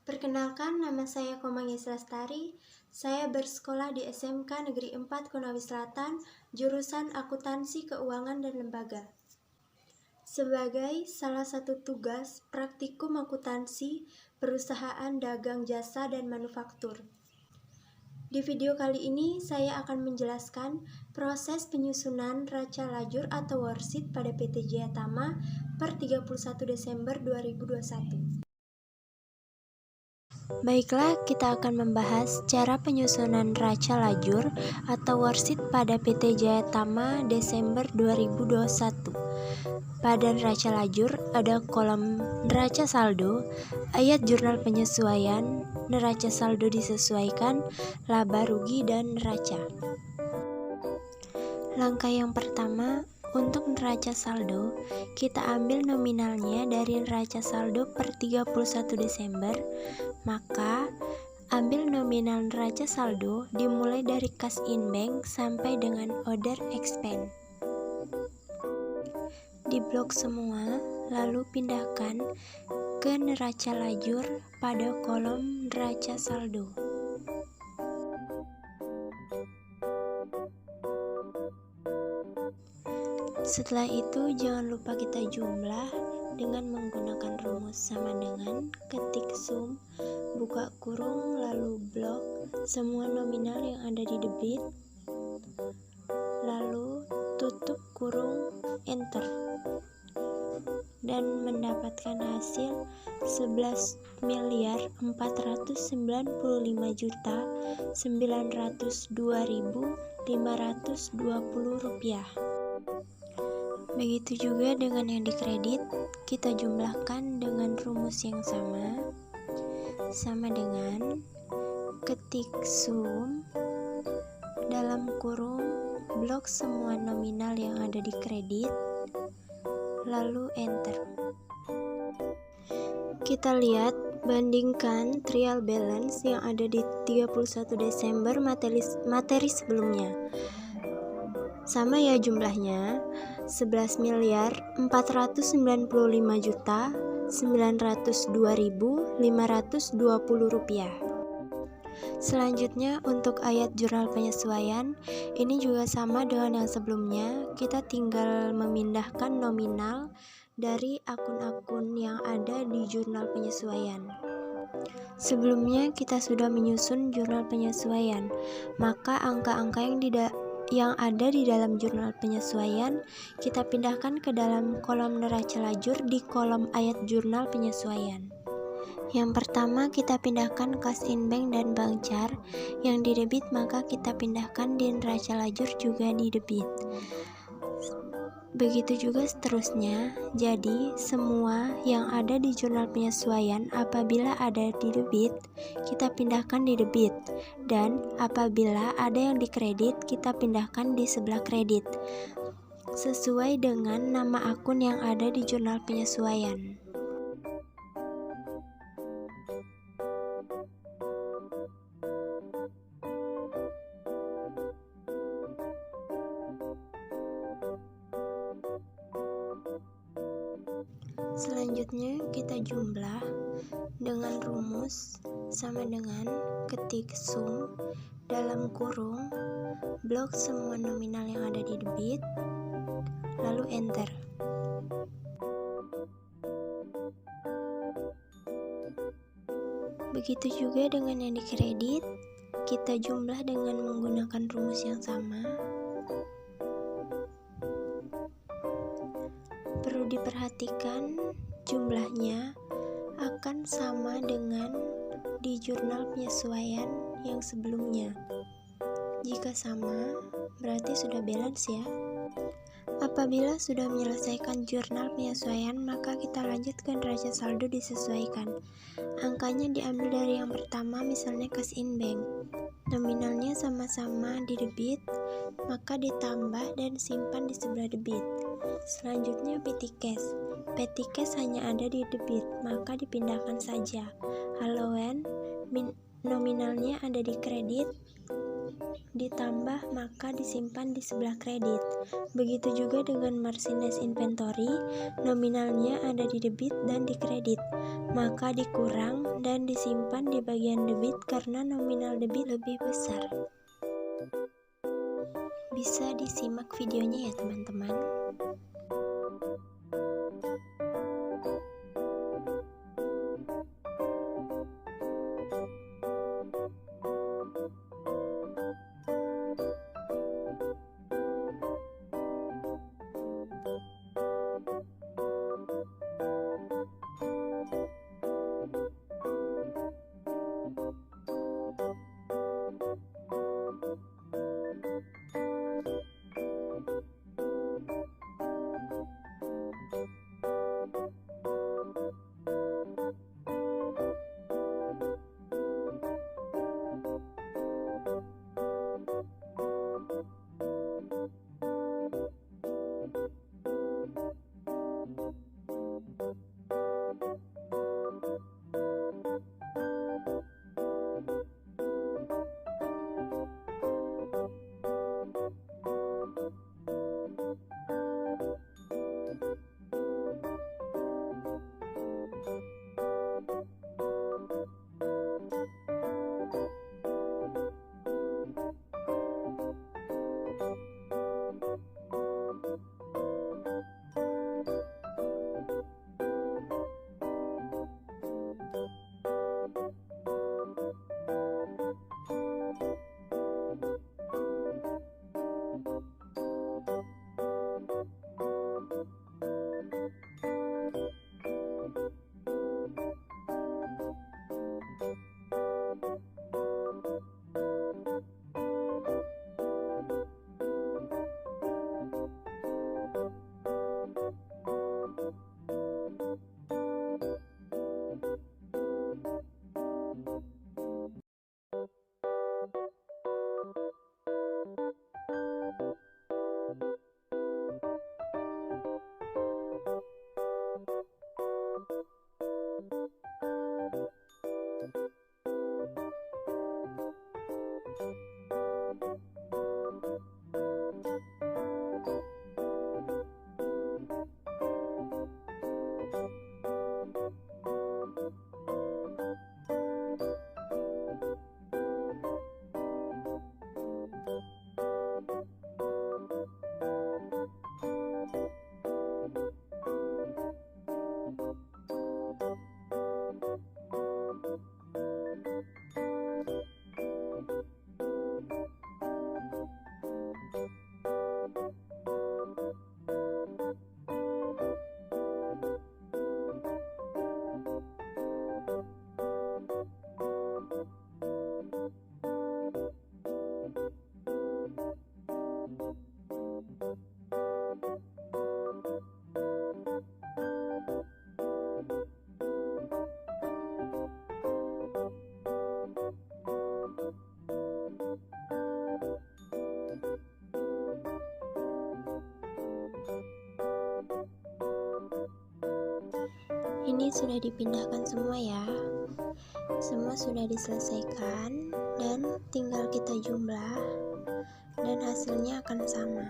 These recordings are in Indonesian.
Perkenalkan, nama saya Komang Lestari. Saya bersekolah di SMK Negeri 4 Konawe Selatan, jurusan Akuntansi Keuangan dan Lembaga. Sebagai salah satu tugas praktikum akuntansi perusahaan dagang jasa dan manufaktur. Di video kali ini saya akan menjelaskan proses penyusunan raca lajur atau worksheet pada PT Jaya Tama per 31 Desember 2021. Baiklah, kita akan membahas cara penyusunan raca lajur atau worksheet pada PT Jaya Tama Desember 2021. Pada raca lajur ada kolom neraca saldo, ayat jurnal penyesuaian, neraca saldo disesuaikan, laba rugi, dan neraca. Langkah yang pertama, untuk neraca saldo, kita ambil nominalnya dari neraca saldo per 31 Desember, maka ambil nominal neraca saldo dimulai dari cash in bank sampai dengan order expense. Diblok semua, lalu pindahkan ke neraca lajur pada kolom neraca saldo. Setelah itu jangan lupa kita jumlah dengan menggunakan rumus sama dengan ketik sum, buka kurung, lalu blok semua nominal yang ada di debit, lalu tutup kurung, enter, dan mendapatkan hasil 11.499.902.520 rupiah. Begitu juga dengan yang dikredit, kita jumlahkan dengan rumus yang sama dengan ketik sum, dalam kurung, blok semua nominal yang ada di kredit, lalu enter. Kita lihat, bandingkan trial balance yang ada di 31 Desember materi sebelumnya. Sama ya jumlahnya, 11.495.902.520 rupiah. Selanjutnya untuk ayat jurnal penyesuaian, ini juga sama dengan yang sebelumnya, kita tinggal memindahkan nominal dari akun-akun yang ada di jurnal penyesuaian. Sebelumnya kita sudah menyusun jurnal penyesuaian, maka angka-angka yang ada di dalam jurnal penyesuaian kita pindahkan ke dalam kolom neraca lajur di kolom ayat jurnal penyesuaian. Yang pertama kita pindahkan cash in bank dan bank car, yang di debit maka kita pindahkan di neraca lajur juga di debit. Begitu juga seterusnya, jadi semua yang ada di jurnal penyesuaian apabila ada di debit, kita pindahkan di debit, dan apabila ada yang dikredit, kita pindahkan di sebelah kredit, sesuai dengan nama akun yang ada di jurnal penyesuaian. Selanjutnya kita jumlah dengan rumus sama dengan ketik sum, dalam kurung, blok semua nominal yang ada di debit, lalu enter. Begitu juga dengan yang dikredit, kita jumlah dengan menggunakan rumus yang sama. Perlu diperhatikan jumlahnya akan sama dengan di jurnal penyesuaian yang sebelumnya. Jika sama, berarti sudah balance ya. Apabila sudah menyelesaikan jurnal penyesuaian, maka kita lanjut ke neraca saldo disesuaikan. Angkanya diambil dari yang pertama, misalnya cash in bank. Nominalnya sama-sama di debit, maka ditambah dan simpan di sebelah debit. Selanjutnya petty cash. Petty cash hanya ada di debit, maka dipindahkan saja. Allowance nominalnya ada di kredit, ditambah maka disimpan di sebelah kredit. Begitu juga dengan merchandise inventory, nominalnya ada di debit dan di kredit, maka dikurang dan disimpan di bagian debit karena nominal debit lebih besar. Bisa disimak videonya ya teman-teman. Ini sudah dipindahkan semua ya. Semua sudah diselesaikan dan tinggal kita jumlah dan hasilnya akan sama.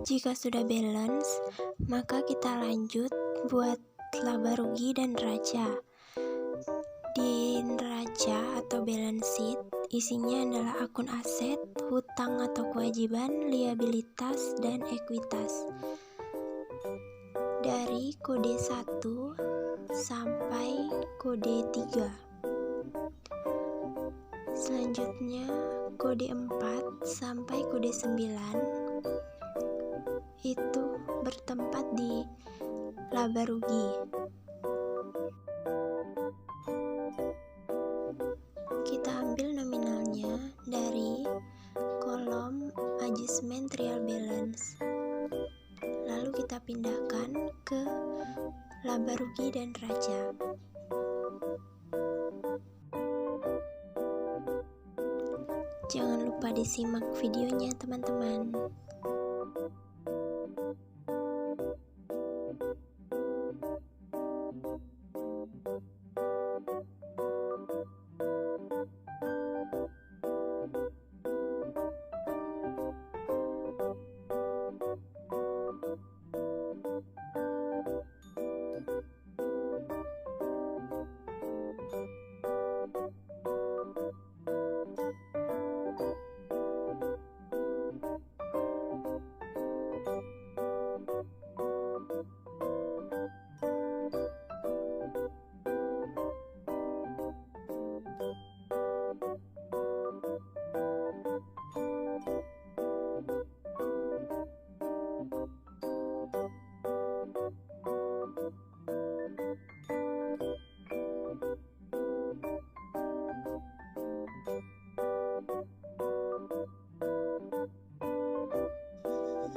Jika sudah balance, maka kita lanjut buat laba rugi dan neraca. Di neraca atau balance sheet, isinya adalah akun aset, hutang atau kewajiban, liabilitas, dan ekuitas. Dari kode 1 sampai kode 3. Selanjutnya kode 4 sampai kode 9 itu bertempat di laba rugi. Kita ambil nominalnya dari kolom adjustment real balance. Lalu kita pindahkan ke laba rugi dan raja. Jangan lupa disimak videonya, teman-teman.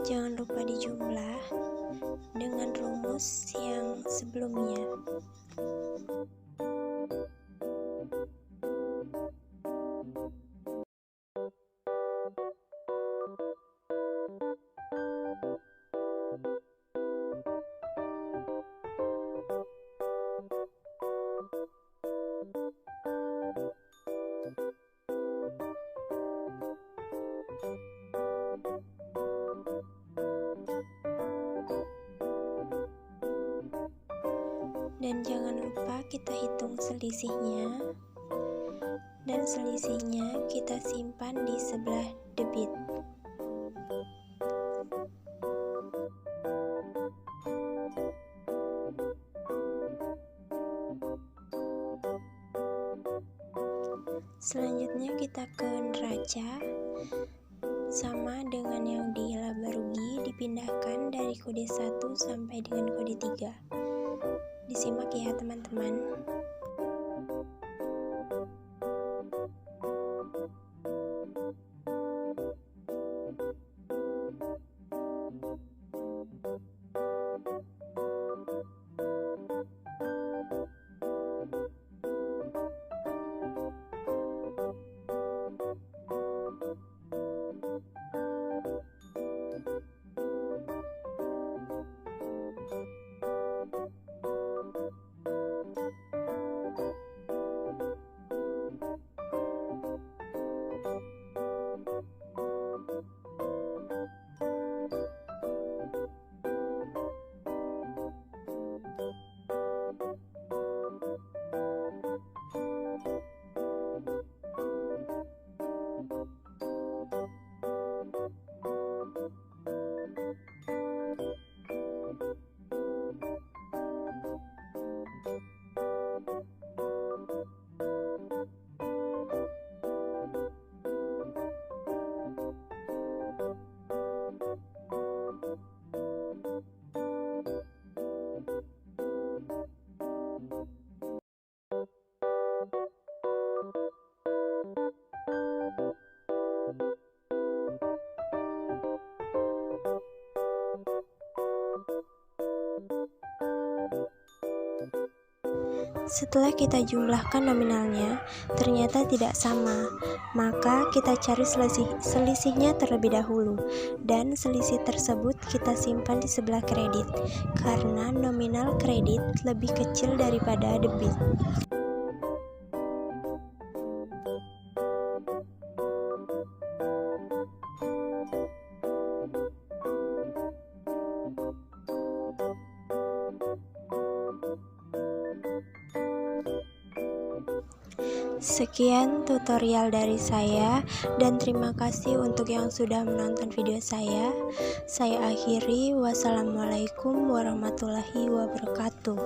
Jangan lupa dijumlah dengan rumus yang sebelumnya. Dan jangan lupa kita hitung selisihnya, dan selisihnya kita simpan di sebelah debit. Selanjutnya kita ke neraca, sama dengan yang di laba rugi, dipindahkan dari kode 1 sampai dengan kode 3. Disimak ya, teman-teman. Setelah kita jumlahkan nominalnya, ternyata tidak sama, maka kita cari selisihnya terlebih dahulu, dan selisih tersebut kita simpan di sebelah kredit, karena nominal kredit lebih kecil daripada debit. Sekian tutorial dari saya, dan terima kasih untuk yang sudah menonton video saya. Saya akhiri, wassalamualaikum warahmatullahi wabarakatuh.